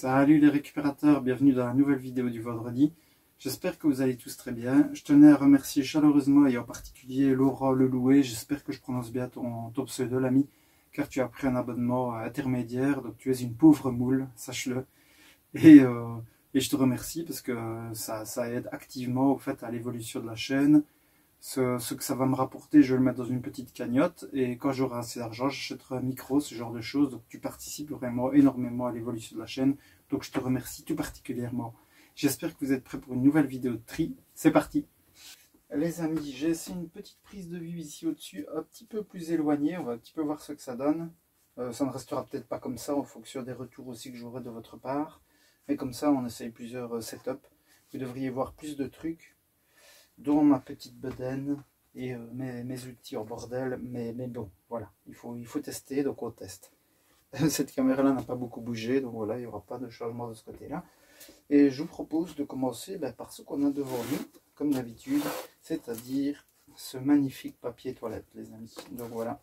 Salut les récupérateurs, bienvenue dans la nouvelle vidéo du vendredi. J'espère que vous allez tous très bien. Je tenais à remercier chaleureusement et en particulier Laura Leloué. J'espère que je prononce bien ton pseudo, l'ami, car tu as pris un abonnement intermédiaire, donc tu es une pauvre moule, sache-le. Et je te remercie parce que ça aide activement au fait à l'évolution de la chaîne. Ce que ça va me rapporter, je vais le mettre dans une petite cagnotte et quand j'aurai assez d'argent, j'achèterai un micro, ce genre de choses. Donc tu participes vraiment énormément à l'évolution de la chaîne. Donc je te remercie tout particulièrement. J'espère que vous êtes prêts pour une nouvelle vidéo de tri. C'est parti! Les amis, j'ai essayé une petite prise de vue ici au-dessus, un petit peu plus éloignée. On va un petit peu voir ce que ça donne. Ça ne restera peut-être pas comme ça en fonction des retours aussi que j'aurai de votre part. Mais comme ça, on essaye plusieurs setups. Vous devriez voir plus de trucs, dont ma petite bedaine et mes outils en bordel. Mais bon, voilà, il faut tester, donc on teste. Cette caméra-là n'a pas beaucoup bougé, donc voilà, il n'y aura pas de changement de ce côté-là. Et je vous propose de commencer par ce qu'on a devant nous, comme d'habitude, c'est-à-dire ce magnifique papier toilette, les amis. Donc voilà,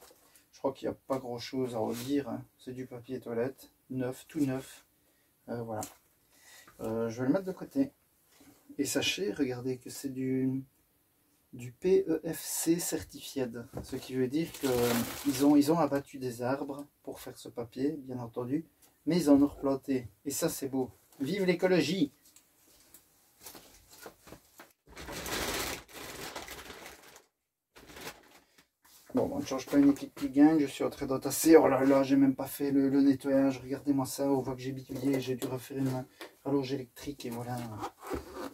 je crois qu'il n'y a pas grand-chose à redire, hein. C'est du papier toilette, neuf, tout neuf. Voilà. Je vais le mettre de côté. Et sachez, regardez que c'est du PEFC certifié, ce qui veut dire qu'ils ont abattu des arbres pour faire ce papier, bien entendu, mais ils en ont replanté. Et ça, c'est beau. Vive l'écologie! Bon, on ne change pas une équipe qui gagne, je suis en train d'entasser. Oh là là, j'ai même pas fait le nettoyage, regardez-moi ça, on voit que j'ai bidouillé, j'ai dû refaire une rallonge électrique et voilà.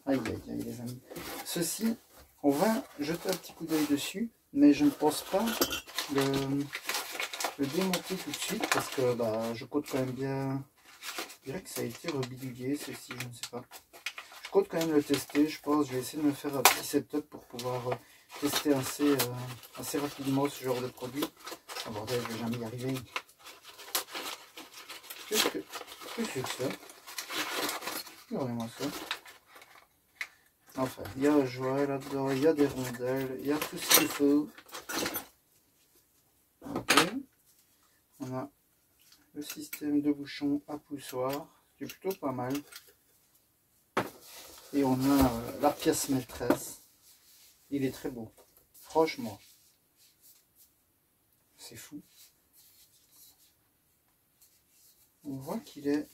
Aïe aïe aïe les amis. Ceci, on va jeter un petit coup d'œil dessus, mais je ne pense pas le démonter tout de suite parce que je compte quand même bien. Je dirais que ça a été rebidouillé ceci, je ne sais pas. Je compte quand même le tester, je pense. Je vais essayer de me faire un petit setup pour pouvoir tester assez rapidement ce genre de produit. Oh bordel, je vais jamais y arriver. Qu'est-ce que c'est que ça? Regardez-moi ça. Enfin, il y a un jouet là-dedans, il y a des rondelles, il y a tout ce qu'il faut. Ok. On a le système de bouchon à poussoir, qui est plutôt pas mal. Et on a la pièce maîtresse. Il est très beau. Franchement. C'est fou. On voit qu'il est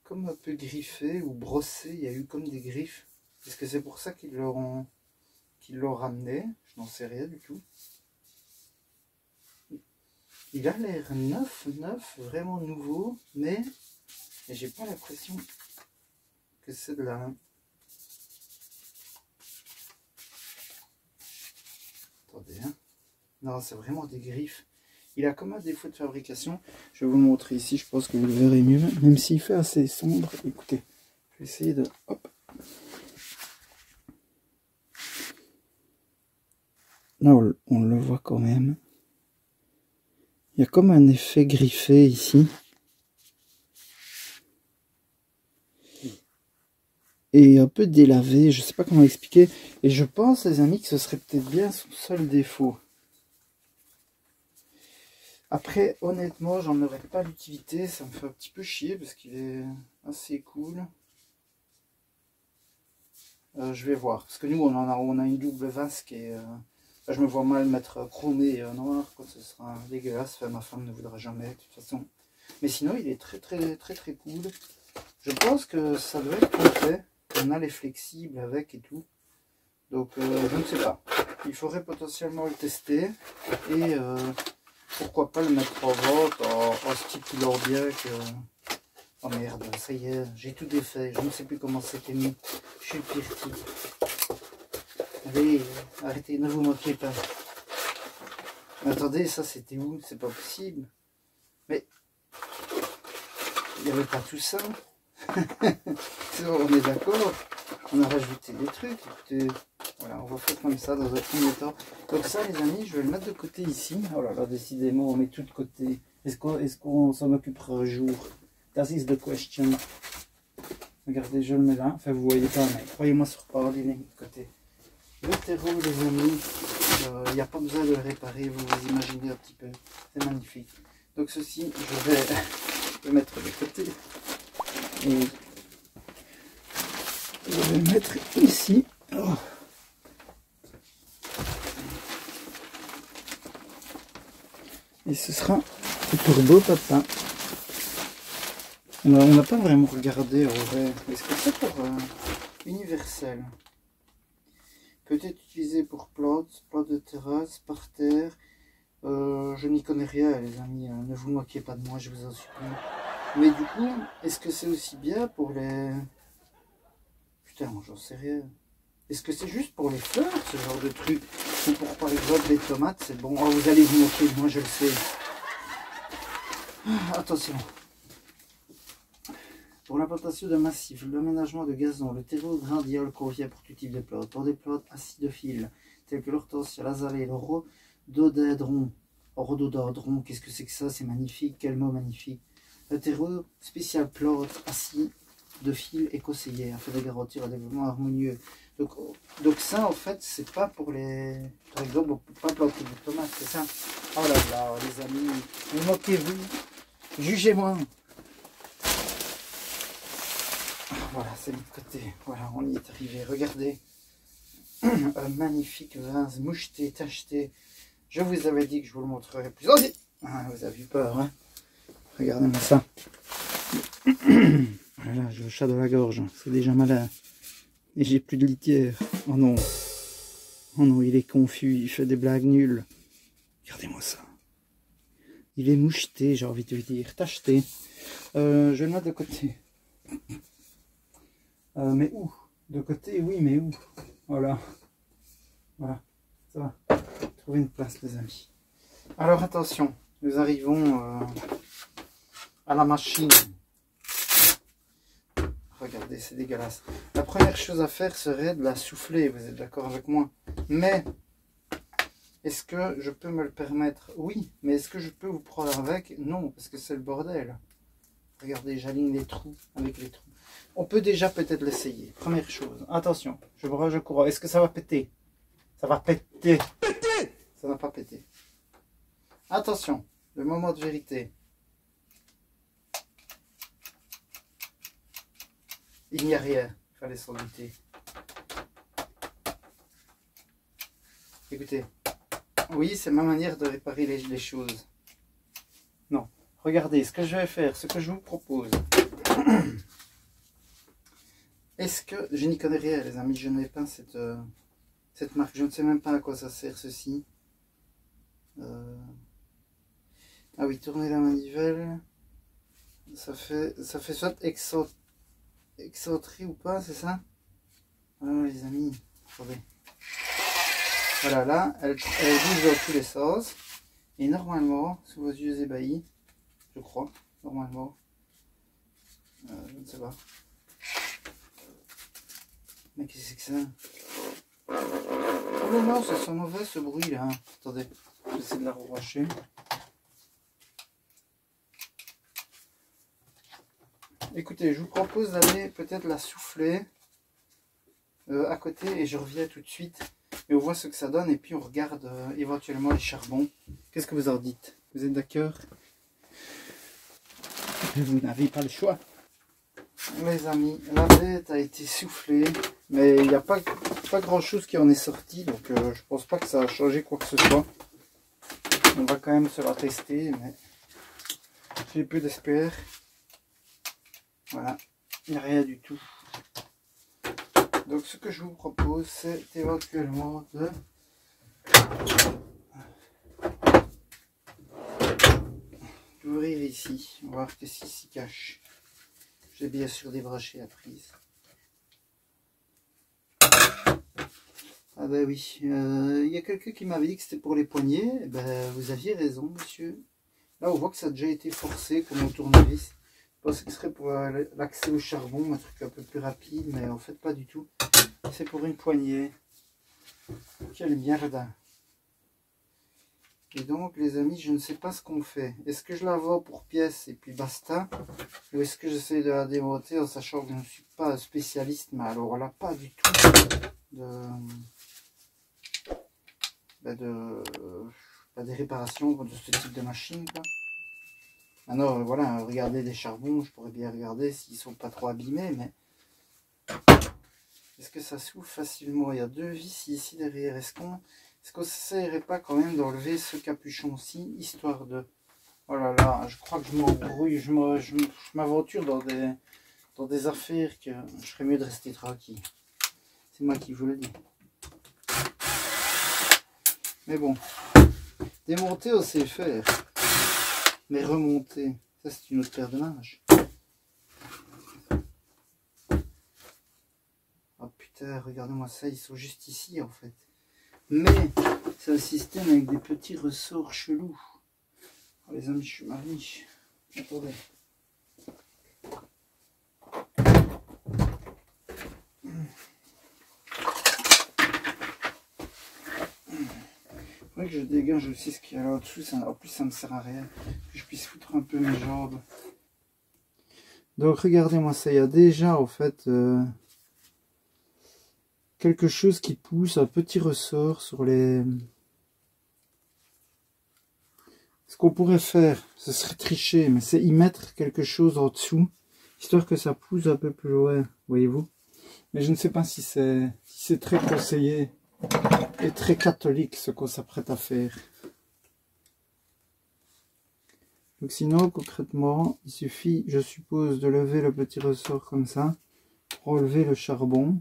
comme un peu griffé ou brossé. Il y a eu comme des griffes. Est-ce que c'est pour ça qu'ils l'ont ramené? Je n'en sais rien du tout. Il a l'air neuf, vraiment nouveau, mais j'ai pas l'impression que c'est de la... Attendez, hein. Non, c'est vraiment des griffes. Il a comme un défaut de fabrication. Je vais vous le montrer ici, je pense que vous le verrez mieux, même s'il fait assez sombre. Écoutez, je vais essayer de... Hop. Là, on le voit quand même. Il y a comme un effet griffé ici. Et un peu délavé, je sais pas comment expliquer. Et je pense, les amis, que ce serait peut-être bien son seul défaut. Après, honnêtement, j'en aurais pas l'utilité. Ça me fait un petit peu chier parce qu'il est assez cool. Je vais voir. Parce que nous, on a une double vasque et... je me vois mal mettre chromé noir, quoi, ce sera dégueulasse. Enfin, ma femme ne voudra jamais, de toute façon. Mais sinon, il est très cool. Je pense que ça doit être complet. On a les flexibles avec et tout. Donc, je ne sais pas. Il faudrait potentiellement le tester. Et pourquoi pas le mettre en vente en stipulant bien que... Oh merde, ça y est, j'ai tout défait. Je ne sais plus comment c'était mis. Je suis le pire type. Allez, arrêtez, ne vous moquez pas. Mais attendez, ça c'était où? C'est pas possible. Mais il n'y avait pas tout ça. On est d'accord. On a rajouté des trucs. Écoutez, voilà, on va faire comme ça dans un premier temps. Donc ça, les amis, je vais le mettre de côté ici. Oh là là, décidément, on met tout de côté. Est-ce qu'on s'en occupera un jour? That is the question. Regardez, je le mets là. Enfin, vous voyez pas, mais croyez-moi sur parole, il est mis de côté. Le terreau, les amis, il n'y a pas besoin de le réparer, vous vous imaginez un petit peu, c'est magnifique. Donc ceci, le mettre de côté. Et je vais le mettre ici. Oh. Et ce sera pour beau papa. On n'a pas vraiment regardé en vrai. Est-ce que c'est pour universel? Peut-être utilisé pour plantes de terrasse, par terre. Je n'y connais rien les amis, ne vous moquez pas de moi, je vous en supplie. Mais du coup, est-ce que c'est aussi bien pour les... Putain, moi j'en sais rien. Est-ce que c'est juste pour les fleurs, ce genre de truc? Ou pour par exemple les tomates, c'est bon. Oh, vous allez vous moquer de moi, je le sais. Attention. Pour l'implantation de massifs, l'aménagement de gazon, le terreau grandiole convient pour tout type de plantes. Pour des plantes acidophiles, telles que l'hortensia, l'azalée, le rhododendron. Rhododendron, qu'est-ce que c'est que ça? C'est magnifique, quel mot magnifique. Le terreau spécial plantes acidophiles et conseillères, afin de garantir un développement harmonieux. Donc ça, en fait, c'est pas pour les... Par exemple, on ne peut pas planter des tomates, c'est ça? Oh là là, les amis, vous moquez-vous, jugez-moi. Voilà, c'est mis de côté. Voilà, on y est arrivé. Regardez. Un magnifique vase moucheté, tacheté. Je vous avais dit que je vous le montrerai plus. Oh, ah, vous avez eu peur, hein? Regardez-moi ça. Voilà, j'ai le chat de la gorge. C'est déjà malin. Et j'ai plus de litière. Oh non. Oh non, il est confus. Il fait des blagues nulles. Regardez-moi ça. Il est moucheté, j'ai envie de vous dire. Tacheté. Je vais le mettre de côté. Mais où? De côté, oui, mais où? Voilà. Voilà. Ça va. Trouver une place, les amis. Alors, attention. Nous arrivons à la machine. Regardez, c'est dégueulasse. La première chose à faire serait de la souffler. Vous êtes d'accord avec moi? Mais, est-ce que je peux me le permettre? Oui. Mais est-ce que je peux vous prendre avec? Non, parce que c'est le bordel. Regardez, j'aligne les trous avec les trous. On peut déjà peut-être l'essayer. Première chose. Attention, je cours. Est-ce que ça va péter? Ça va péter. Péter! Ça n'a pas pété. Attention, le moment de vérité. Il n'y a rien. Il fallait s'en douter. Écoutez. Oui, c'est ma manière de réparer les choses. Non. Regardez, ce que je vais faire, ce que je vous propose. Est-ce que... Je n'y connais rien, les amis. Je n'ai pas cette marque. Je ne sais même pas à quoi ça sert, ceci. Ah oui, tourner la manivelle. Ça fait soit excentré ou pas, c'est ça? Voilà, les amis. Attendez. Voilà, là, elle bouge dans tous les sens. Et normalement, sous vos yeux ébahis, je crois, normalement, je ne sais pas. Mais qu'est-ce que c'est que ça? Oh non, non, ça sent mauvais ce bruit là. Attendez, j'essaie de la rebrancher. Écoutez, je vous propose d'aller peut-être la souffler à côté et je reviens tout de suite. Et on voit ce que ça donne et puis on regarde éventuellement les charbons. Qu'est-ce que vous en dites? Vous êtes d'accord? Vous n'avez pas le choix. Les amis, la bête a été soufflée, mais il n'y a pas grand chose qui en est sorti, donc je pense pas que ça a changé quoi que ce soit. On va quand même se la tester, mais j'ai peu d'espoir. Voilà, il n'y a rien du tout. Donc ce que je vous propose, c'est éventuellement d'ouvrir ici, on va voir qu'est-ce qui s'y cache. J'ai bien sûr débranché la prise. Ah ben oui, il y a quelqu'un qui m'avait dit que c'était pour les poignets. Ben, vous aviez raison, monsieur. Là, on voit que ça a déjà été forcé comme un tournevis. Je pensais que ce serait pour l'accès au charbon, un truc un peu plus rapide, mais en fait pas du tout. C'est pour une poignée. Quelle merde. Et donc, les amis, je ne sais pas ce qu'on fait. Est-ce que je la vends pour pièces et puis basta? Ou est-ce que j'essaie de la démonter en sachant que je ne suis pas spécialiste, mais alors là, pas du tout des réparations de ce type de machine, quoi. Maintenant, voilà, regarder des charbons, je pourrais bien regarder s'ils sont pas trop abîmés, mais est-ce que ça s'ouvre facilement? Il y a 2 vis ici derrière. Est-ce qu'on s'essayerait pas quand même d'enlever ce capuchon-ci, histoire de... Oh là là, je crois que je m'embrouille, je m'aventure dans des affaires que je ferais mieux de rester tranquille. C'est moi qui vous le dis. Mais bon, démonter, on sait faire. Mais remonter, ça c'est une autre paire de manches. Oh putain, regardez-moi ça, ils sont juste ici en fait. Mais c'est un système avec des petits ressorts chelous. Oh, les amis, je suis mal riche. Attendez. Faudrait que je dégage aussi ce qu'il y a là au-dessous. En plus, ça me sert à rien. Que je puisse foutre un peu mes jambes. Donc, regardez-moi ça. Il y a déjà, en fait, quelque chose qui pousse, un petit ressort sur les... Ce qu'on pourrait faire, ce serait tricher, mais c'est y mettre quelque chose en dessous, histoire que ça pousse un peu plus loin, voyez-vous. Mais je ne sais pas si c'est très conseillé et très catholique ce qu'on s'apprête à faire. Donc sinon, concrètement, il suffit, je suppose, de lever le petit ressort comme ça, pour enlever le charbon.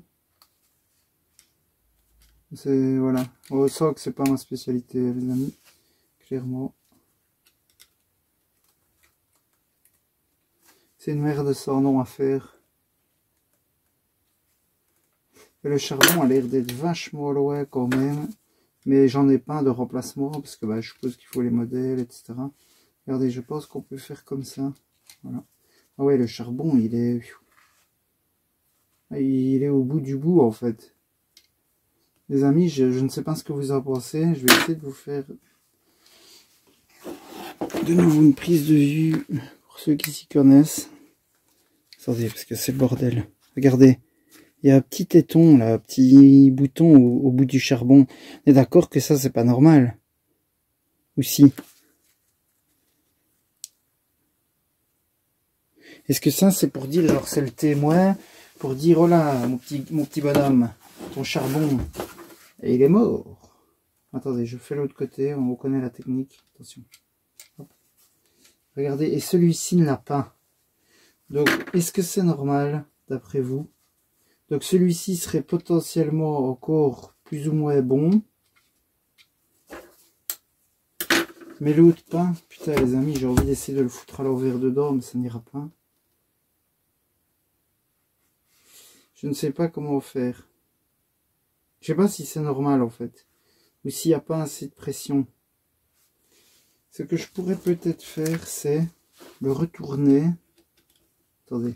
C'est, voilà, on sent que c'est pas ma spécialité, les amis, clairement. C'est une merde sans nom à faire. Et le charbon a l'air d'être vachement loin quand même. Mais j'en ai pas de remplacement. Parce que bah, je suppose qu'il faut les modèles, etc. Regardez, je pense qu'on peut faire comme ça. Voilà. Ah ouais, le charbon, il est au bout du bout en fait. Les amis, je ne sais pas ce que vous en pensez. Je vais essayer de vous faire de nouveau une prise de vue pour ceux qui s'y connaissent. Attendez, parce que c'est le bordel. Regardez, il y a un petit téton, là, un petit bouton au bout du charbon. On est d'accord que ça, c'est pas normal? Ou si? Est-ce que ça, c'est pour dire, genre, c'est le témoin, pour dire, oh là, mon petit bonhomme, ton charbon, et il est mort. Attendez, je fais l'autre côté, on reconnaît la technique. Attention. Hop. Regardez, et celui-ci ne l'a pas. Donc, est-ce que c'est normal, d'après vous? Donc, celui-ci serait potentiellement encore plus ou moins bon. Mais l'autre pas. Putain, les amis, j'ai envie d'essayer de le foutre à l'envers dedans, mais ça n'ira pas. Je ne sais pas comment faire. Je sais pas si c'est normal, en fait. Ou s'il n'y a pas assez de pression. Ce que je pourrais peut-être faire, c'est le retourner. Attendez.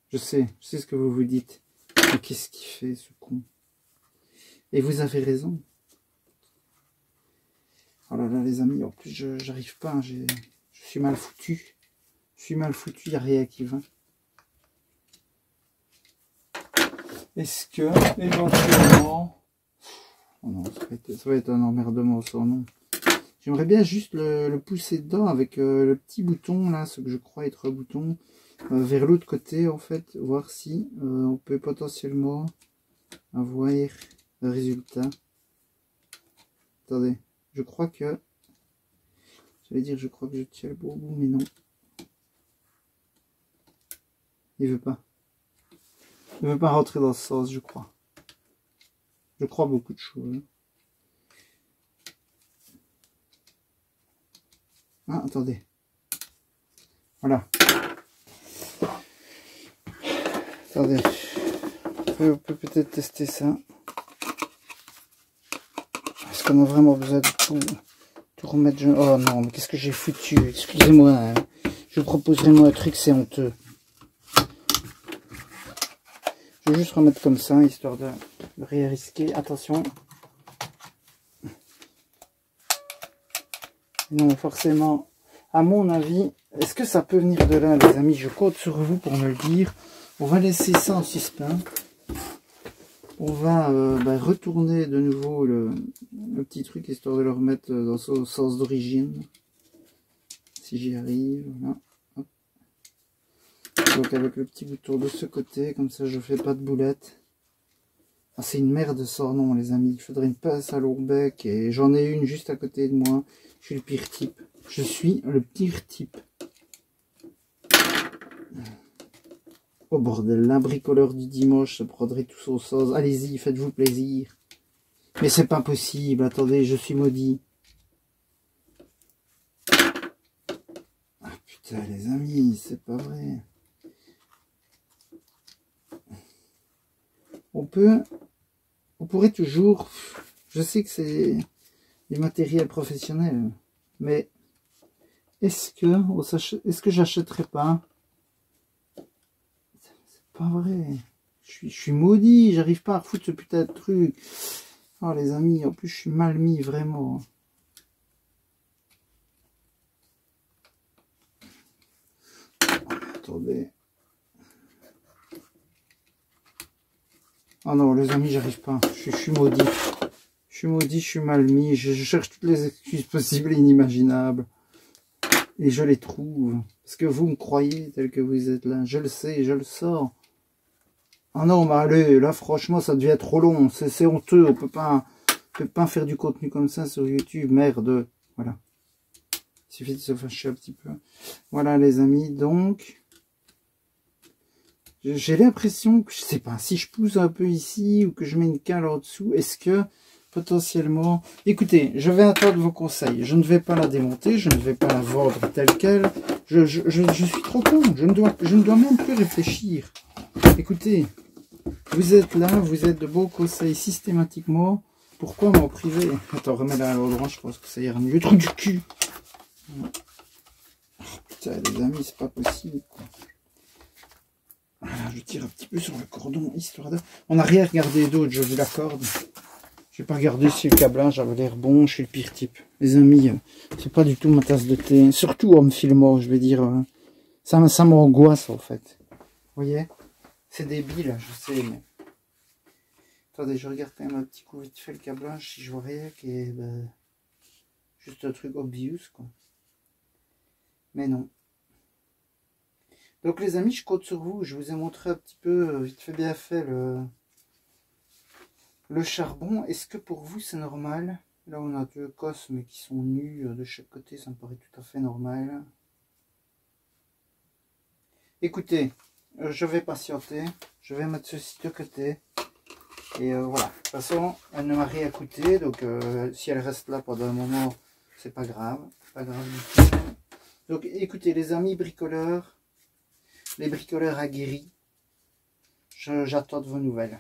Je sais ce que vous vous dites. Mais qu'est-ce qu'il fait, ce con? Et vous avez raison. Oh là là, les amis, en plus, j'arrive pas. Je suis mal foutu. Je suis mal foutu, il n'y a rien qui va. Est-ce que, éventuellement... Oh non, ça va être un emmerdement sans nom. J'aimerais bien juste le pousser dedans avec le petit bouton, là, ce que je crois être un bouton. Vers l'autre côté en fait, voir si on peut potentiellement avoir un résultat. Attendez, je crois que je crois que je tiens le bon bout, mais non, il veut pas rentrer dans ce sens, je crois beaucoup de choses. Ah, attendez, voilà. Attendez, on peut peut-être tester ça. Est-ce qu'on a vraiment besoin de tout remettre? Oh non, mais qu'est-ce que j'ai foutu? Excusez-moi, hein. Je vous propose vraiment un truc, c'est honteux. Je vais juste remettre comme ça, histoire de rien risquer. Attention. Non, forcément, à mon avis, est-ce que ça peut venir de là, les amis? Je compte sur vous pour me le dire. On va laisser ça en suspens. On va retourner de nouveau le petit truc, histoire de le remettre dans son sens d'origine. si j'y arrive. Voilà. Hop. Donc avec le petit bouton de ce côté, comme ça je fais pas de boulettes. Ah, c'est une merde sans nom les amis, il faudrait une pince à lourbec et j'en ai une juste à côté de moi. Je suis le pire type. Je suis le pire type. Oh bordel, l'imbricoleur du dimanche se prendrait tout son sens. Allez-y, faites-vous plaisir. Mais c'est pas possible, attendez, je suis maudit. Ah putain les amis, c'est pas vrai. On pourrait toujours, je sais que c'est du matériel professionnel, mais est-ce que j'achèterais pas? C'est pas vrai. Je suis maudit, j'arrive pas à refoutre ce putain de truc. Oh les amis, en plus je suis mal mis vraiment. Attendez. Oh non les amis, j'arrive pas. Je suis maudit. Je suis maudit, je suis mal mis. Je cherche toutes les excuses possibles et inimaginables. Et je les trouve. Parce que vous me croyez tel que vous êtes là. Je le sais, je le sors. Ah non, mais allez, là franchement ça devient trop long. C'est honteux. On peut pas faire du contenu comme ça sur YouTube. Merde. Voilà. Il suffit de se fâcher un petit peu. Voilà les amis, donc... J'ai l'impression que, je sais pas, si je pousse un peu ici ou que je mets une cale en dessous, est-ce que potentiellement... Écoutez, je vais attendre vos conseils. Je ne vais pas la démonter, je ne vais pas la vendre telle qu'elle. Je suis trop con, je ne dois même plus réfléchir. Écoutez, vous êtes là, vous êtes de beaux conseils systématiquement. Pourquoi m'en priver? Attends, remets-la à l'endroit, je pense que ça ira mieux. Trou du cul. Oh, putain, les amis, c'est pas possible, quoi. Voilà, je tire un petit peu sur le cordon, histoire de... On n'a rien regardé d'autre, je vous l'accorde. Je vais pas regarder si le câblage avait l'air bon, je suis le pire type. Les amis, c'est pas du tout ma tasse de thé. Surtout en me filmant, je vais dire. Ça m'angoisse, en fait. Vous voyez? C'est débile, je sais, mais... Attendez, je regarde quand même un petit coup vite fait le câblage, si je vois rien qui est... juste un truc obvious, quoi. Mais non. Donc les amis, je compte sur vous. Je vous ai montré un petit peu, vite fait bien fait, le charbon. Est-ce que pour vous c'est normal? Là on a deux cosses mais qui sont nus de chaque côté, ça me paraît tout à fait normal. Écoutez, je vais patienter. Je vais mettre ceci de côté. Et voilà. De toute façon, elle ne m'a rien coûté. Donc si elle reste là pendant un moment, c'est pas grave. Pas grave du tout. Donc écoutez les amis bricoleurs. Les bricoleurs aguerris, j'attends de vos nouvelles.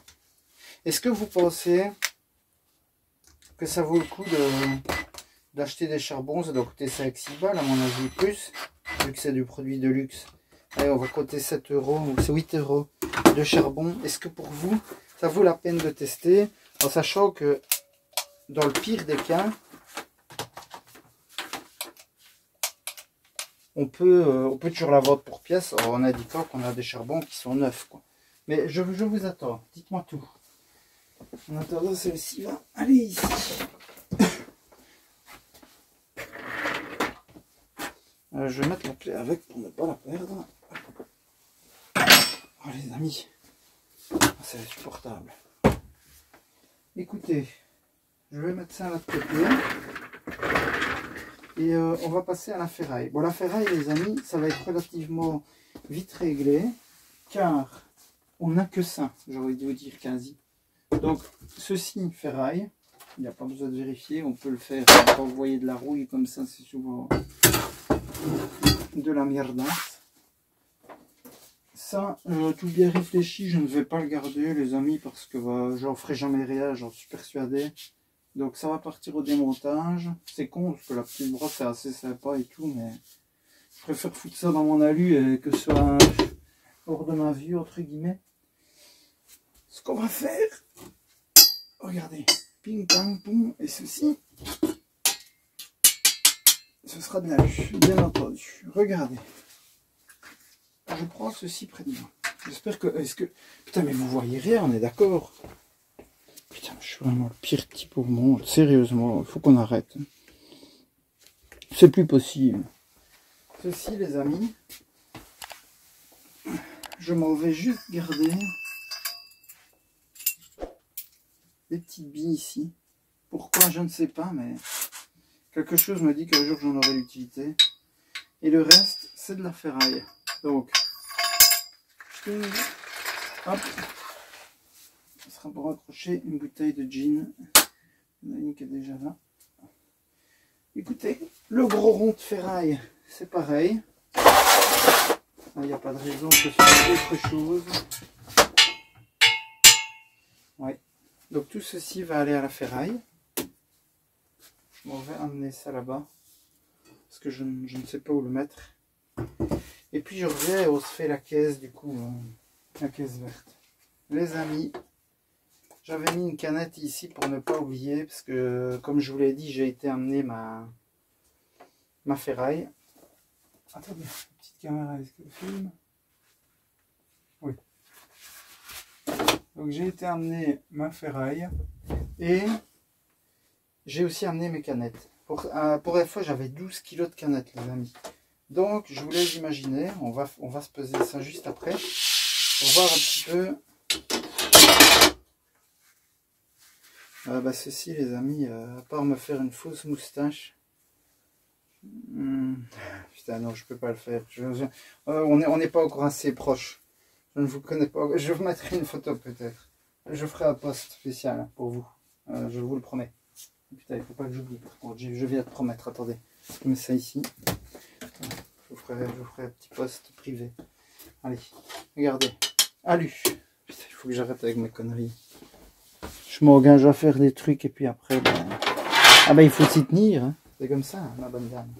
Est-ce que vous pensez que ça vaut le coup d'acheter des charbons? Ça doit coûter 5-6 balles à mon avis, plus, vu que c'est du produit de luxe. Allez, on va compter 7 euros, ou c'est 8 euros de charbon. Est-ce que pour vous, ça vaut la peine de tester, en sachant que dans le pire des cas, on peut toujours la vendre pour pièce en indiquant qu'on a des charbons qui sont neufs, quoi. Mais je vous attends, dites-moi tout. En attendant, celle-ci va aller ici. Je vais mettre la clé avec pour ne pas la perdre. Oh les amis, c'est insupportable. Écoutez, je vais mettre ça à l'autre côté. Et on va passer à la ferraille. Bon, la ferraille, les amis, ça va être relativement vite réglé, car on n'a que ça, j'ai envie de vous dire quasi. Donc, ceci, ferraille, il n'y a pas besoin de vérifier, on peut le faire quand vous voyez de la rouille comme ça, c'est souvent de la merdasse. Ça, tout bien réfléchi, je ne vais pas le garder, les amis, parce que j'en ferai jamais rien, j'en suis persuadé. Donc ça va partir au démontage. C'est con parce que la petite brosse est assez sympa et tout, mais je préfère foutre ça dans mon alu et que ce soit hors de ma vue, entre guillemets. Ce qu'on va faire, regardez, ping pang pong, et ceci, ce sera de l'alu, bien entendu. Regardez, je prends ceci près de moi. J'espère que... Putain, mais vous voyez rien, on est d'accord? Putain, je suis vraiment le pire type au monde. Sérieusement, il faut qu'on arrête. C'est plus possible. Ceci, les amis, je m'en vais juste garder des petites billes ici. Pourquoi, je ne sais pas, mais quelque chose me dit qu'un jour j'en aurai l'utilité. Et le reste, c'est de la ferraille. Donc, hop, ce sera pour accrocher une bouteille de gin. Il y en a une qui est déjà là. Écoutez, le gros rond de ferraille, c'est pareil. Il n'y a pas de raison de faire autre chose. Ouais. Donc tout ceci va aller à la ferraille. Je m'en vais amener ça là-bas. Parce que je ne sais pas où le mettre. Et puis je reviens et on se fait la caisse du coup. La caisse verte. Les amis, j'avais mis une canette ici pour ne pas oublier. Parce que comme je vous l'ai dit, j'ai été amener ma ferraille. Attendez, la petite caméra, est-ce qu'elle filme? Oui. Donc j'ai été amener ma ferraille et j'ai aussi amené mes canettes. Pour la fois, j'avais 12 kg de canettes, les amis. Donc je vous laisse imaginer, on va se peser ça juste après pour voir un petit peu. Ceci, les amis, à part me faire une fausse moustache. Putain, non, je peux pas le faire. On n'est pas encore assez proche. Je ne vous connais pas. Je vous mettrai une photo peut-être. Je ferai un post spécial pour vous. Je vous le promets. Putain, il faut pas que j'oublie. Par contre, je viens de promettre. Attendez. Je mets ça ici. Je vous ferai un petit post privé. Allez, regardez. Alu. Putain, il faut que j'arrête avec mes conneries. Je m'engage à faire des trucs et puis après, il faut s'y tenir. Hein. C'est comme ça, ma bonne dame.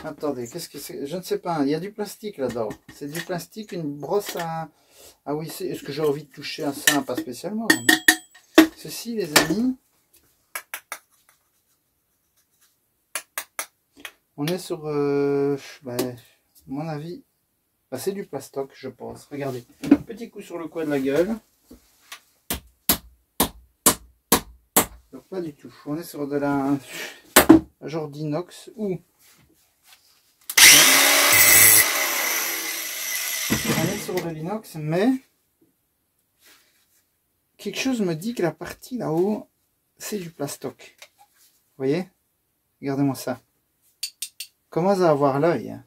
Attendez, qu'est-ce que c'est? Je ne sais pas. Il y a du plastique là-dedans. C'est du plastique, une brosse à... Ah oui, est-ce que j'ai envie de toucher à ça? Pas spécialement. Mais... Ceci, les amis. On est sur... à mon avis, c'est du plastoc, je pense. Regardez. Petit coup sur le coin de la gueule. Donc pas du tout. On est sur de la... genre d'inox ou... On est sur de l'inox, mais quelque chose me dit que la partie là-haut, c'est du plastoc. Vous voyez? Regardez-moi ça. Commence à avoir l'œil.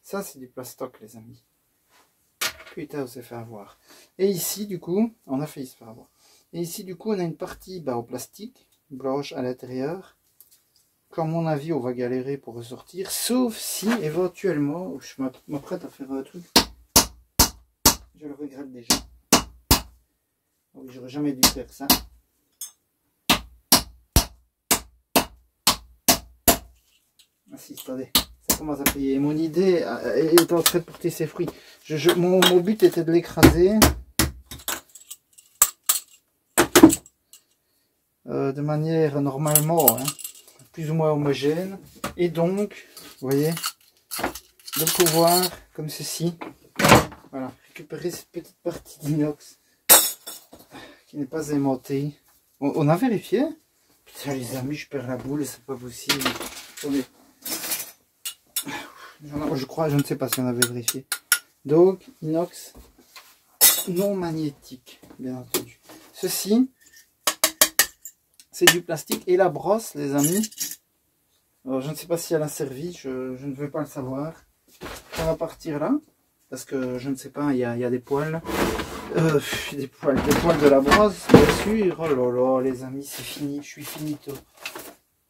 Ça, c'est du plastoc, les amis. Putain, on s'est fait avoir. Et ici, du coup, on a failli se faire avoir. Et ici, du coup, on a une partie en plastique, blanche à l'intérieur. Qu'à mon avis, on va galérer pour ressortir. Sauf si, éventuellement, je m'apprête à faire un truc. Je le regrette déjà. Oui, j'aurais jamais dû faire ça. Ah si, attendez. Ça commence à payer. Mon idée est en train de porter ses fruits. Mon but était de l'écraser. De manière normalement, hein, plus ou moins homogène. Et donc, vous voyez, de pouvoir, comme ceci, voilà, récupérer cette petite partie d'inox qui n'est pas aimantée. On a vérifié? Putain, les amis, je perds la boule, c'est pas possible. Attendez. Je crois, je ne sais pas si on avait vérifié. Donc, inox non magnétique, bien entendu. Ceci, c'est du plastique. Et la brosse, les amis, alors, je ne sais pas si elle a servi, je ne veux pas le savoir. On va partir là, parce que je ne sais pas, il y a des poils. Des poils de la brosse, bien sûr. Oh là là, les amis, c'est fini, je suis finito.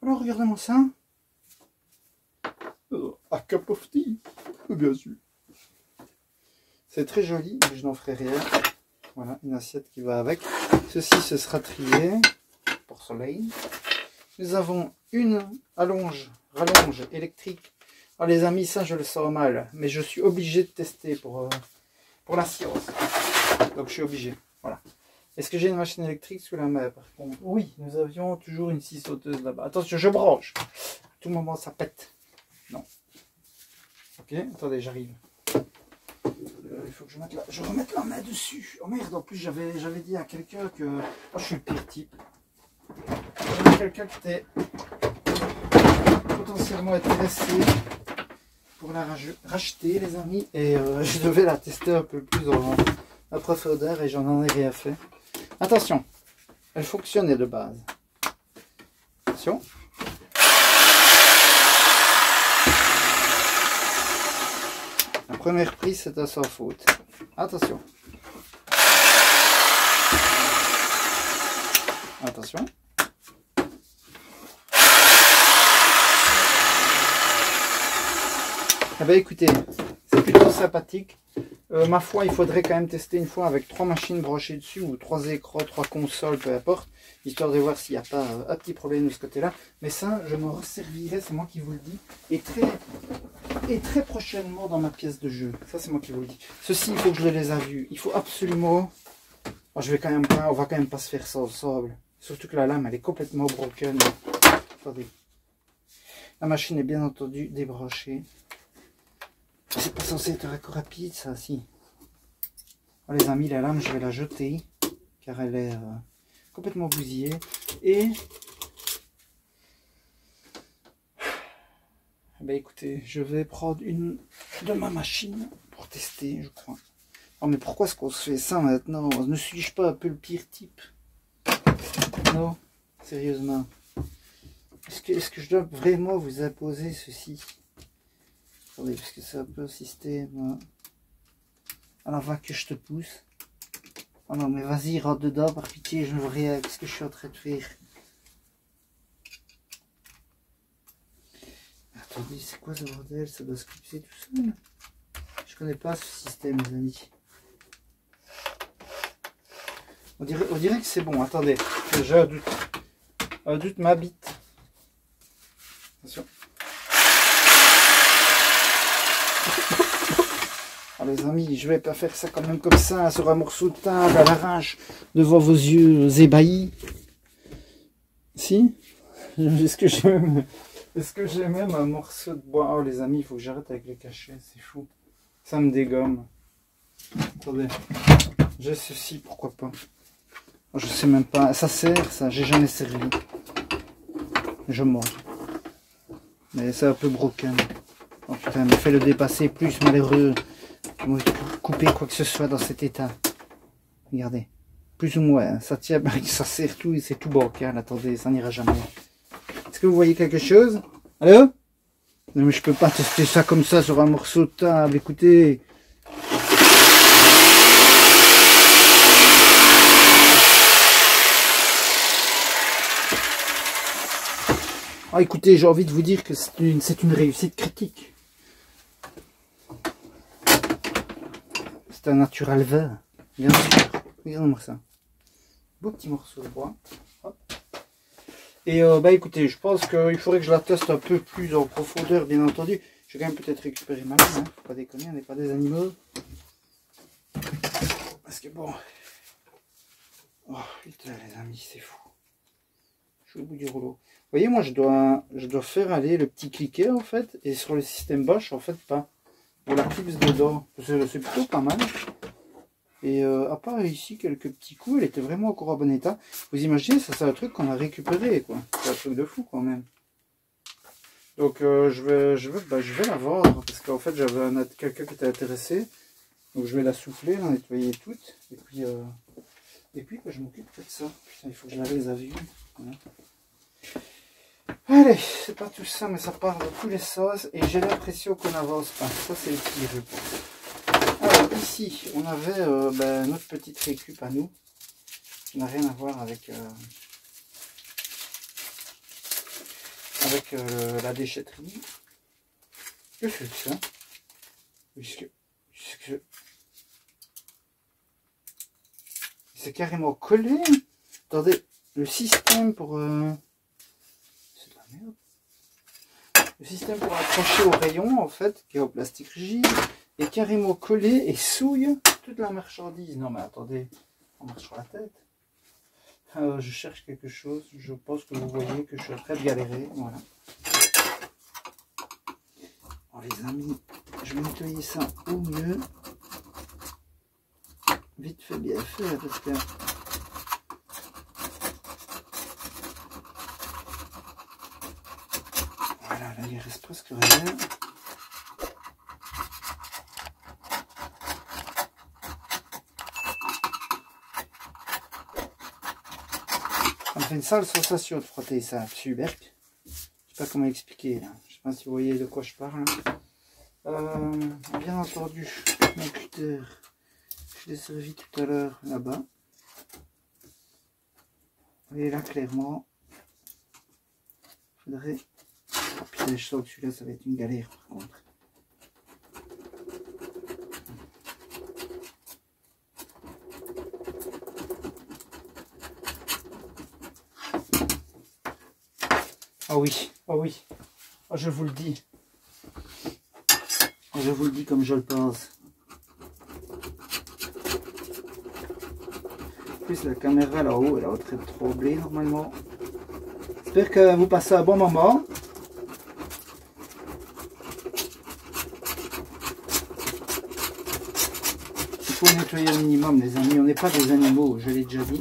Alors, regardez-moi ça. A cup of tea, bien sûr. C'est très joli, mais je n'en ferai rien. Voilà, une assiette qui va avec. Ceci, ce sera trié. Porcelaine. Nous avons une rallonge électrique. Alors les amis, ça je le sens mal, mais je suis obligé de tester pour la science. Donc je suis obligé. Voilà. Est-ce que j'ai une machine électrique sous la main par contre? Oui, nous avions toujours une scie sauteuse là-bas. Attention, je branche. À tout moment ça pète. Non. Ok, attendez, j'arrive. Il faut que je remette la main dessus. Oh merde, en plus j'avais dit à quelqu'un que... Oh, je suis le pire type. J'avais quelqu'un qui était potentiellement intéressé pour la racheter, les amis. Et je devais la tester un peu plus en profondeur et j'en ai rien fait. Attention, elle fonctionnait de base. Attention. La première prise, c'était sans faute. Attention. Attention. Eh bien écoutez, c'est plutôt sympathique. Ma foi, il faudrait quand même tester une fois avec 3 machines brochées dessus ou 3 écrans, 3 consoles, peu importe, histoire de voir s'il n'y a pas un petit problème de ce côté-là. Mais ça, je m'en resservirai, c'est moi qui vous le dis. Et très prochainement dans ma pièce de jeu. Ça, c'est moi qui vous le dis. Ceci, il faut que je les ai vus. Il faut absolument... Oh, je vais quand même pas... On va quand même pas se faire ça ensemble. Surtout que la lame, elle est complètement broken. Attendez. La machine est bien entendu débranchée. C'est pas censé être un coup rapide, ça, si. Oh, les amis, la lame, je vais la jeter. Car elle est complètement bousillée. Et... Ben écoutez, je vais prendre une de ma machine pour tester, je crois. Oh, mais pourquoi est-ce qu'on se fait ça maintenant? Ne suis-je pas un peu le pire type? Non, sérieusement. Est-ce que je dois vraiment vous imposer ceci? Attendez, parce que c'est un peu un système. Alors va que je te pousse. Oh non, mais vas-y, rentre dedans, par pitié, je ne vois rien. Qu'est-ce que je suis en train de faire? Attendez, c'est quoi ce bordel? Ça doit se clipser tout seul? Je connais pas ce système, les amis. On dirait que c'est bon. Attendez, j'ai un doute. Un doute m'habite. Attention. Alors les amis, je vais pas faire ça quand même comme ça, sur un morceau de table à l'arrache, devant vos yeux ébahis. Si? Est-ce que j'ai même un morceau de bois? Oh les amis, il faut que j'arrête avec les cachets, c'est fou. Ça me dégomme. Attendez, j'ai ceci, pourquoi pas. Je sais même pas, ça sert ça, j'ai jamais servi. Je mange. Mais c'est un peu broken. Oh putain, mais fais le dépasser plus malheureux. Couper quoi que ce soit dans cet état. Regardez. Plus ou moins, ça tient, ça sert tout et c'est tout bancal. Attendez, ça n'ira jamais. Est-ce que vous voyez quelque chose? Allô? Non mais je peux pas tester ça comme ça sur un morceau de table, écoutez. Ah, écoutez, j'ai envie de vous dire que c'est une réussite critique. C'est un natural vert, bien sûr. Regardez-moi ça. Beau petit morceau de bois. Hop. Et bah écoutez, je pense qu'il faudrait que je la teste un peu plus en profondeur, bien entendu. Je vais quand même peut-être récupérer ma main, hein. Faut pas déconner, on n'est pas des animaux. Parce que bon... Oh putain les amis, c'est fou. Je suis au bout du rouleau. Vous voyez, moi je dois faire aller le petit cliquet en fait, et sur le système Bosch en fait pas. On la clipse dedans, c'est plutôt pas mal. Et à part ici quelques petits coups, elle était vraiment encore en bon état. Vous imaginez, ça c'est un truc qu'on a récupéré quoi. C'est un truc de fou quand même. Donc je vais la vendre parce qu'en fait j'avais quelqu'un qui était intéressé. Donc je vais la souffler, la nettoyer toute. Et puis bah, je m'occupe de ça. Putain, il faut que je la les à vue. Voilà. Allez, c'est pas tout ça, mais ça part dans tous les sens et j'ai l'impression qu'on n'avance pas. Ça, c'est le pire, je pense. Alors, ici, on avait notre petite récup à nous. Ça n'a rien à voir avec, la déchetterie. Que c'est que ça? Puisque c'est carrément collé. Attendez, le système pour... Merde. Le système pour accrocher au rayon en fait, qui est en plastique rigide, est carrément collé et souille toute la marchandise. Non mais attendez, on marche sur la tête. Je cherche quelque chose, je pense que vous voyez que je suis en train de galérer. Voilà. Oh les amis, je vais nettoyer ça au mieux. Vite fait, bien fait, parce que... Voilà, là il reste presque rien. Ça me fait une sale sensation de frotter ça dessus, Berk. Je sais pas comment expliquer là. Je sais pas si vous voyez de quoi je parle. Bien entendu, mon cutter, je l'ai servi tout à l'heure là-bas. Et là, clairement, il faudrait... Oh putain, je sens que celui-là, ça va être une galère par contre. Ah oui, ah oui, oh, je vous le dis. Je vous le dis comme je le pense. En plus, la caméra là-haut, elle est en train de troubler normalement. J'espère que vous passez un bon moment. Il faut nettoyer au minimum, les amis. On n'est pas des animaux, je l'ai déjà dit.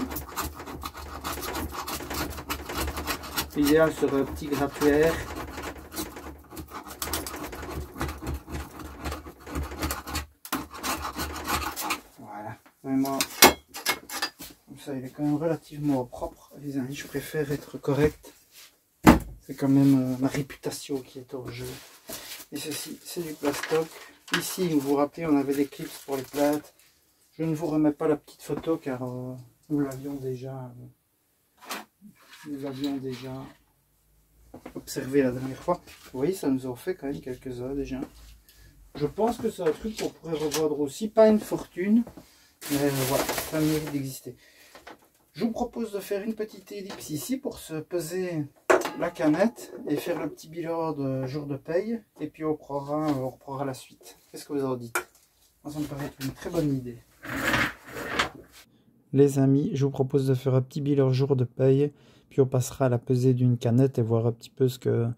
L'idéal serait un petit grattuaire. Voilà, vraiment. Comme ça, il est quand même relativement propre. Les amis, je préfère être correct. C'est quand même ma réputation qui est en jeu. Et ceci, c'est du plastoc. Ici, vous vous rappelez, on avait des clips pour les plates. Je ne vous remets pas la petite photo car nous l'avions déjà observé la dernière fois. Vous voyez, ça nous en fait quand même quelques-uns déjà. Je pense que c'est un truc qu'on pourrait revendre aussi. Pas une fortune, mais voilà, ça mérite d'exister. Je vous propose de faire une petite ellipse ici pour se peser la canette et faire le petit bilan de jour de paye. Et puis on reprendra la suite. Qu'est-ce que vous en dites? Moi, ça me paraît être une très bonne idée. Les amis, je vous propose de faire un petit bilan jour de paye. Puis on passera à la pesée d'une canette et voir un petit peu ce que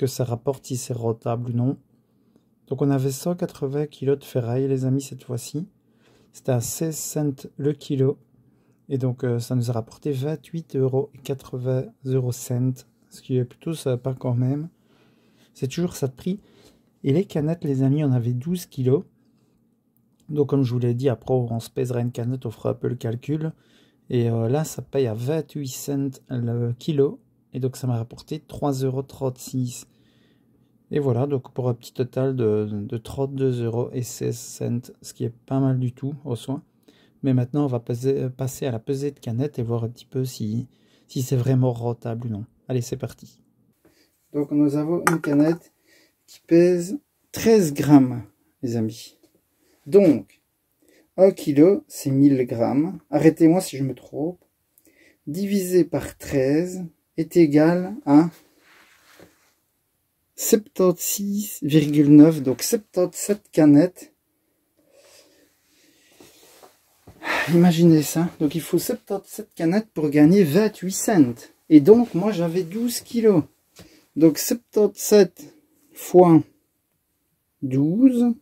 ça rapporte, si c'est rentable ou non. Donc on avait 180 kg de ferraille, les amis, cette fois-ci. C'était à 16 cents le kilo. Et donc ça nous a rapporté 28,80 €, ce qui est plutôt sympa quand même. C'est toujours ça de prix. Et les canettes, les amis, on avait 12 kg. Donc comme je vous l'ai dit, après on se pèsera une canette, on fera un peu le calcul. Et là, ça paye à 28 cents le kilo. Et donc ça m'a rapporté 3,36 €. Et voilà, donc pour un petit total de 32,16 €, ce qui est pas mal du tout au soin. Mais maintenant, on va passer à la pesée de canette et voir un petit peu si c'est vraiment rentable ou non. Allez, c'est parti. Donc, nous avons une canette qui pèse 13 grammes, les amis. Donc, 1 kg, c'est 1000 grammes. Arrêtez-moi si je me trompe. Divisé par 13 est égal à 76,9, donc 77 canettes. Imaginez ça, donc il faut 77 canettes pour gagner 28 cents. Et donc moi j'avais 12 kilos. Donc 77 fois 12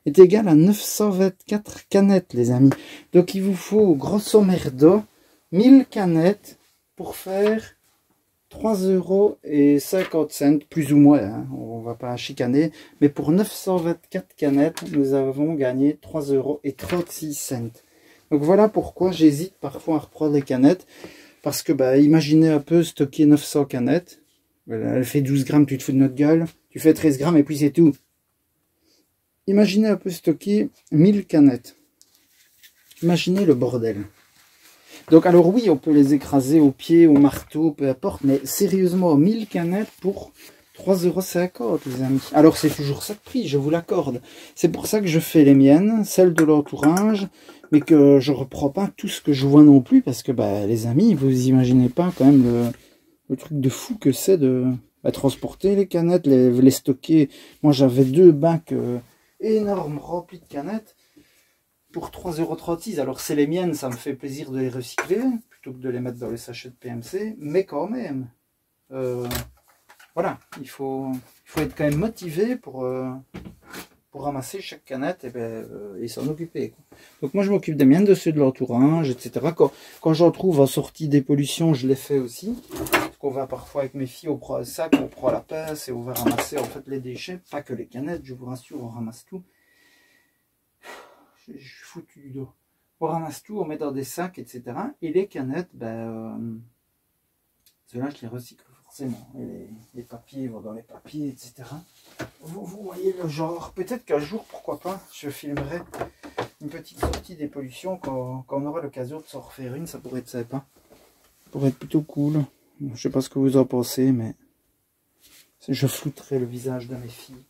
est égal à 924 canettes, les amis. Donc il vous faut grosso merdo 1000 canettes pour faire 3,50 €, plus ou moins, hein, on va pas chicaner, mais pour 924 canettes, nous avons gagné 3,36 €. Donc voilà pourquoi j'hésite parfois à reprendre les canettes, parce que bah, imaginez un peu stocker 900 canettes, elle fait 12 grammes, tu te fous de notre gueule, tu fais 13 grammes et puis c'est tout. Imaginez un peu stocker 1000 canettes, imaginez le bordel. Donc alors oui, on peut les écraser au pied, au marteau, peu importe, mais sérieusement, 1000 canettes pour 3,50 € les amis. Alors c'est toujours ça de prix, je vous l'accorde. C'est pour ça que je fais les miennes, celles de l'entourage, mais que je reprends pas tout ce que je vois non plus, parce que bah, les amis, vous imaginez pas quand même le truc de fou que c'est de transporter les canettes, les stocker. Moi j'avais 2 bacs énormes remplis de canettes. Pour 3,36 €, alors c'est les miennes, ça me fait plaisir de les recycler, plutôt que de les mettre dans les sachets de PMC, mais quand même, voilà, il faut être quand même motivé pour ramasser chaque canette et s'en occuper, quoi. Donc moi je m'occupe des miennes, de ceux de l'entourage, etc. Quand j'en trouve en sortie des pollutions, je les fais aussi. Parce qu'on va parfois avec mes filles, on prend un sac, on prend la pince et on va ramasser en fait les déchets, pas que les canettes, je vous rassure, on ramasse tout. Je suis foutu du dos. On ramasse tout, on met dans des sacs, etc. Et les canettes, ben, Ceux-là, je les recycle forcément. Et les papiers vont dans les papiers, etc. Vous voyez le genre. Peut-être qu'un jour, pourquoi pas, je filmerai une petite sortie des pollutions quand on aura l'occasion de s'en refaire une. Ça pourrait être sympa. Ça pourrait être plutôt cool. Je sais pas ce que vous en pensez, mais je flouterai le visage de mes filles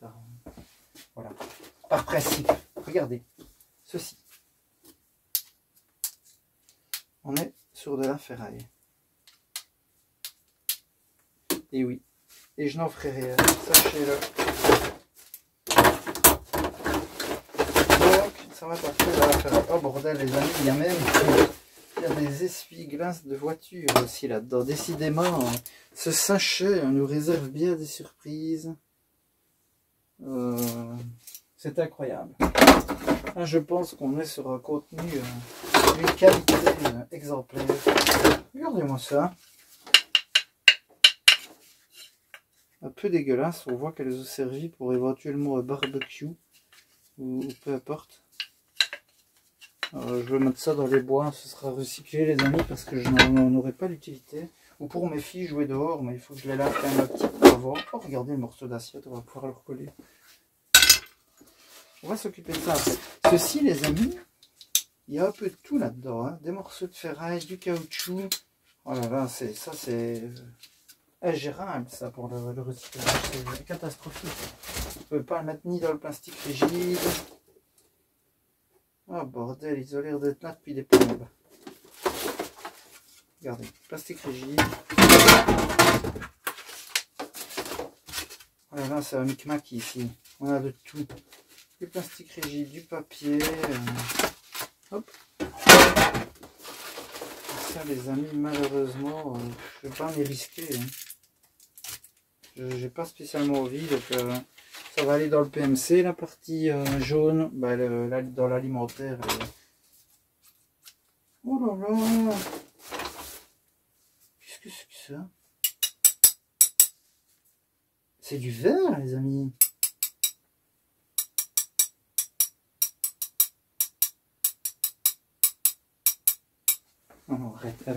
voilà, par principe. Regardez, ceci. On est sur de la ferraille. Et oui, et je n'en ferai rien, sachez-le. Donc, ça va partir de la ferraille. Oh bordel les amis, il y a des essuie-glaces de voiture aussi là-dedans. Décidément, ce sachet nous réserve bien des surprises. C'est incroyable. Là, je pense qu'on est sur un contenu d'une qualité exemplaire. Regardez-moi ça. Un peu dégueulasse. On voit qu'elles ont servi pour éventuellement un barbecue ou peu importe. Je vais mettre ça dans les bois. Ce sera recyclé les amis parce que je n'en aurai pas l'utilité. Ou pour mes filles jouer dehors, mais il faut que je les lave quand même un petit peu avant. Oh, regardez le morceau d'assiette, on va pouvoir le recoller. On va s'occuper de ça après. Ceci, les amis, il y a un peu de tout là-dedans. Hein. Des morceaux de ferraille, du caoutchouc. Oh là là, ça c'est ingérable ça pour le recyclage. C'est catastrophique. On ne peut pas le mettre ni dans le plastique rigide. Oh bordel, ils ont l'air d'être là depuis des plombes. Regardez, plastique rigide. Oh là là, c'est un micmac ici. On a de tout. Du plastique rigide, du papier. Hop. Ça, les amis, malheureusement, je ne vais pas m'y risquer. Hein. Je n'ai pas spécialement envie. Donc, ça va aller dans le PMC, la partie jaune. Bah, dans l'alimentaire. Oh là là. Qu'est-ce que c'est que ça? C'est du verre, les amis. Non, non, arrête.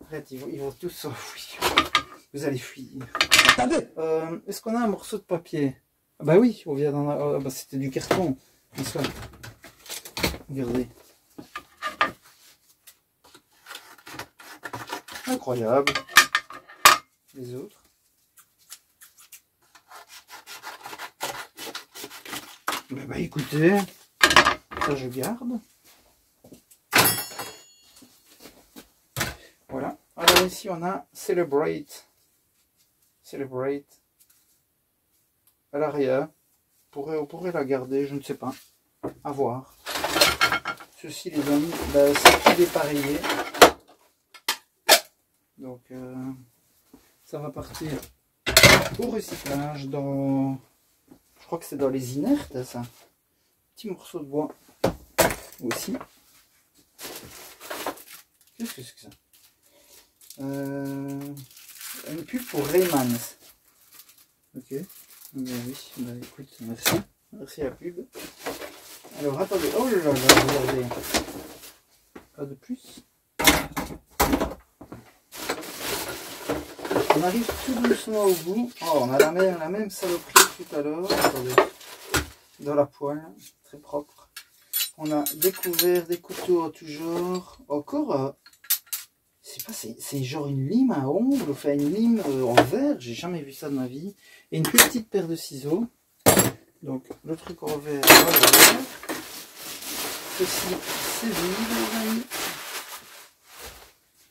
Arrête, ils vont tous s'enfuir. Vous allez fuir. Attendez, est-ce qu'on a un morceau de papier? Ah bah oui, on vient d'en avoir. Oh, bah c'était du carton. Regardez. Incroyable. Les autres. Bah écoutez, ça je garde. Voilà. Alors ici on a Celebrate. À l'arrière. On pourrait la garder, je ne sais pas. À voir. Ceci les amis, bah, c'est tout dépareillé. Donc ça va partir au recyclage dans... Je crois que c'est dans les inertes ça. Petit morceau de bois aussi. Qu'est-ce que c'est que ça? Une pub pour Raymans. Ok. Ben oui, bah écoute, merci. Merci la pub. Alors attendez. Oh là là, regardez. Pas de plus. On arrive tout doucement au bout. Oh, on a la même saloperie que tout à l'heure. Attendez. Dans la poêle. Très propre. On a découvert des couteaux en tout genre. Encore. C'est pas, c'est genre une lime à ongles, enfin une lime en verre, j'ai jamais vu ça de ma vie. Et une petite paire de ciseaux. Donc le truc en verre, voilà. Ceci, c'est vide.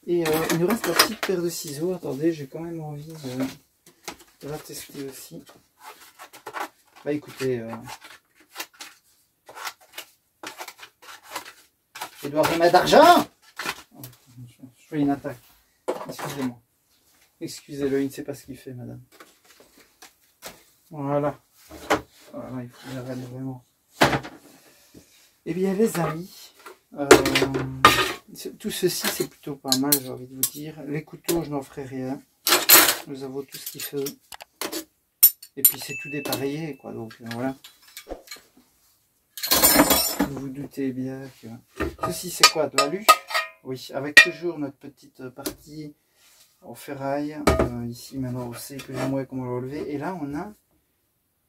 Et il nous reste la petite paire de ciseaux. Attendez, j'ai quand même envie de la tester aussi. Bah écoutez, je dois remettre d'argent. Je fais une attaque. Excusez-moi. Excusez-le, il ne sait pas ce qu'il fait, madame. Voilà. Voilà, il faut l'arrêter vraiment. Eh bien, les amis, tout ceci, c'est plutôt pas mal, j'ai envie de vous dire. Les couteaux, je n'en ferai rien. Nous avons tout ce qu'il faut. Et puis, c'est tout dépareillé, quoi. Donc, voilà. Vous vous doutez bien que... Ceci, c'est quoi? De l'alu? Oui, avec toujours notre petite partie au ferraille. Ici maintenant on sait plus ou moins comment l'enlever. Et là on a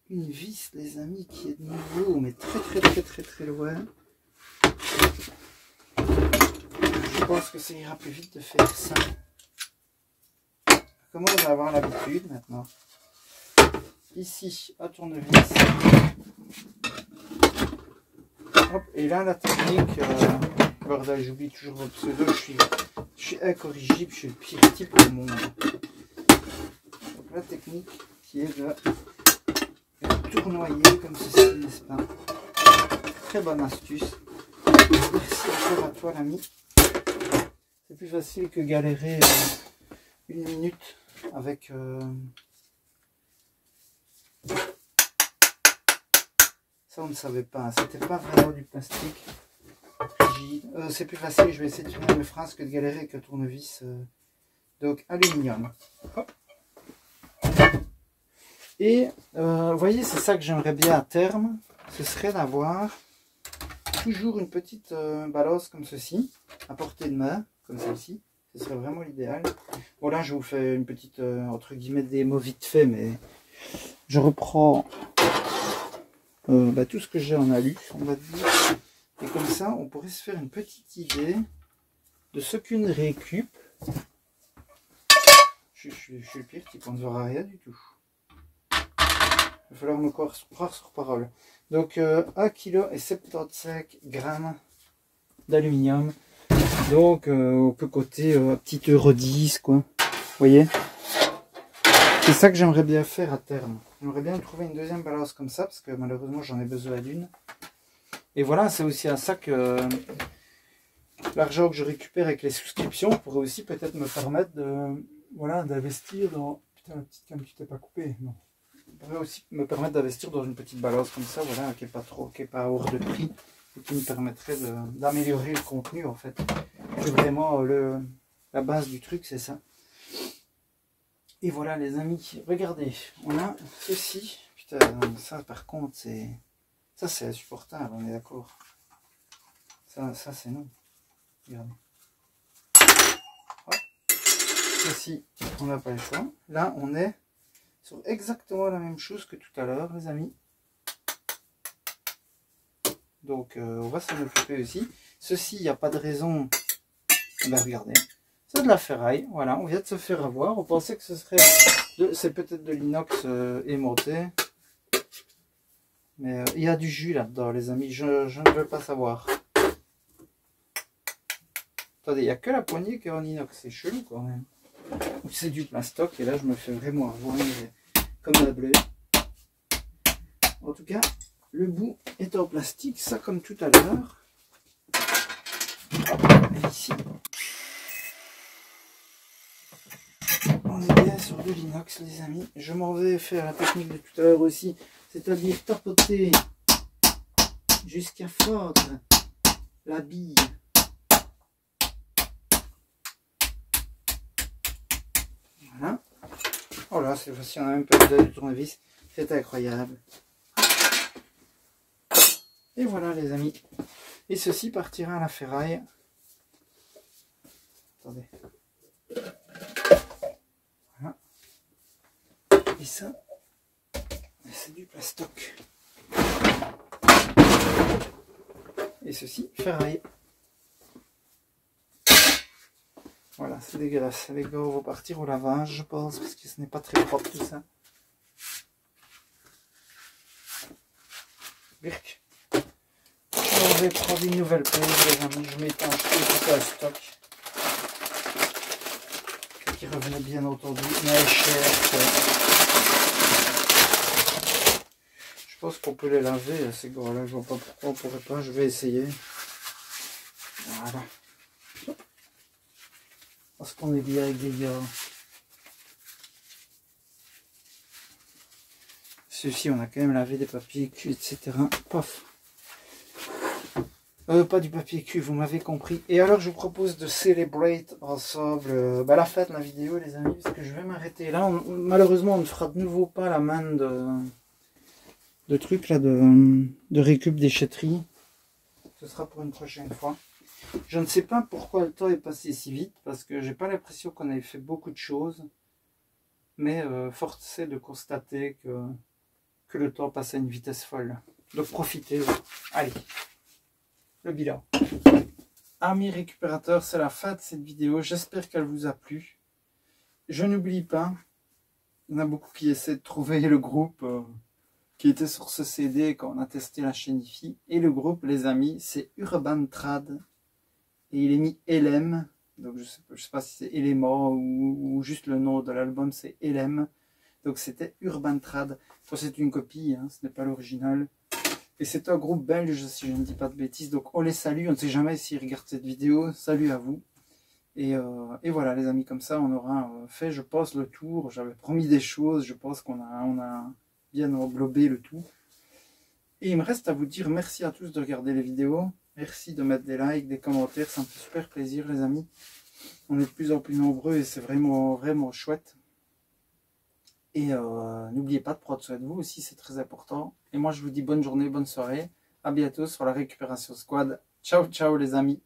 une vis les amis qui est de nouveau mais très loin. Je pense que ça ira plus vite de faire ça. Comment on va avoir l'habitude maintenant. Ici à tournevis. Hop, et là la technique, bordel, j'oublie toujours votre pseudo, je suis incorrigible, je suis le pire type du monde. Donc la technique qui est de tournoyer comme ceci, n'est-ce pas? Très bonne astuce. Merci encore à toi l'ami. C'est plus facile que galérer une minute avec ça on ne savait pas, c'était pas vraiment du plastique rigide. C'est plus facile, je vais essayer de finir mes phrases que de galérer avec un tournevis donc aluminium. Hop. Et vous voyez, c'est ça que j'aimerais bien à terme, ce serait d'avoir toujours une petite balance comme ceci, à portée de main, comme celle-ci. Ce serait vraiment l'idéal. Bon là je vous fais une petite, entre guillemets, démo vite fait, mais je reprends tout ce que j'ai en alu, on va dire. Et comme ça, on pourrait se faire une petite idée de ce qu'une récup. Je suis le pire type, on ne verra rien du tout. Il va falloir me croire sur parole. Donc 1,75 kg d'aluminium. Donc on peut coter petit euro 10 quoi. Vous voyez? C'est ça que j'aimerais bien faire à terme. J'aimerais bien trouver une deuxième balance comme ça parce que malheureusement j'en ai besoin d'une. Et voilà, c'est aussi à ça que l'argent que je récupère avec les souscriptions pourrait aussi peut-être me permettre de voilà d'investir dans. Putain, la petite cam, tu t'es pas coupé, non. Pourrait aussi me permettre d'investir dans une petite balance comme ça, voilà, qui est pas trop, qui est pas hors de prix, et qui me permettrait d'améliorer le contenu en fait. C'est vraiment la base du truc, c'est ça. Et voilà les amis, regardez, on a ceci. Putain, ça par contre c'est. Ça c'est insupportable, on est d'accord. Ça c'est non. Regardez. Ouais. Ceci, on n'a pas le choix. Là on est sur exactement la même chose que tout à l'heure les amis. Donc on va s'en occuper aussi. Ceci, il n'y a pas de raison. Ben, regardez. C'est de la ferraille, voilà, on vient de se faire avoir. On pensait que ce serait, c'est peut-être de l'inox aimanté. Mais il y a du jus là-dedans les amis, je ne veux pas savoir. Attendez, il n'y a que la poignée qui est en inox, c'est chelou quand même. C'est du plastoc et là je me fais vraiment avoir comme un bleu. En tout cas, le bout est en plastique, ça comme tout à l'heure. Et ici, on est bien sur de l'inox les amis. Je m'en vais faire la technique de tout à l'heure aussi, c'est-à-dire tapoter jusqu'à fondre la bille. Voilà. Oh là, cette fois-ci on a même pas besoin de tournevis, c'est incroyable. Et voilà les amis. Et ceci partira à la ferraille. Attendez. Voilà. Et ça, c'est du plastoc. Et ceci, ferraille. Voilà, c'est dégueulasse. Les gars vont partir au lavage, je pense, parce que ce n'est pas très propre tout ça. Birk. Je vais prendre une nouvelle page, les amis. Je m'étanche tout à stock. Qui revenait bien entendu, mais cher. Je pense qu'on peut les laver, ces gars-là. Je vois pas pourquoi on pourrait pas. Je vais essayer. Voilà. Parce qu'on est bien avec des gars. Ceux-ci, on a quand même lavé des papiers cul, etc. Paf. Pas du papier cul, vous m'avez compris. Et alors, je vous propose de célébrer ensemble la fête, la vidéo, les amis, parce que je vais m'arrêter là. Malheureusement, on ne fera de nouveau pas la manne de trucs là, de récup déchetterie. ce sera pour une prochaine fois. Je ne sais pas pourquoi le temps est passé si vite, parce que j'ai pas l'impression qu'on avait fait beaucoup de choses. Mais force est de constater que le temps passe à une vitesse folle. Donc profitez. Allez, le bilan. Amis récupérateurs, c'est la fin de cette vidéo. J'espère qu'elle vous a plu. Je n'oublie pas, il y en a beaucoup qui essaient de trouver le groupe qui était sur ce CD quand on a testé la chaîne IFI. Et le groupe, les amis, c'est Urban Trad. Et il est mis LM. Donc je sais pas si c'est Element ou juste le nom de l'album, c'est LM. Donc c'était Urban Trad. C'est une copie, hein, ce n'est pas l'original. Et c'est un groupe belge, si je ne dis pas de bêtises. Donc on les salue, on ne sait jamais s'ils regardent cette vidéo. Salut à vous. Et voilà les amis, comme ça on aura fait, je pense, le tour. J'avais promis des choses, je pense qu'on a bien englobé le tout. Et il me reste à vous dire merci à tous de regarder les vidéos. Merci de mettre des likes, des commentaires, ça me fait super plaisir les amis. On est de plus en plus nombreux et c'est vraiment, vraiment chouette. Et n'oubliez pas de prendre soin de vous aussi, c'est très important. Et moi je vous dis bonne journée, bonne soirée. À bientôt sur la Récupération Squad. Ciao, ciao les amis.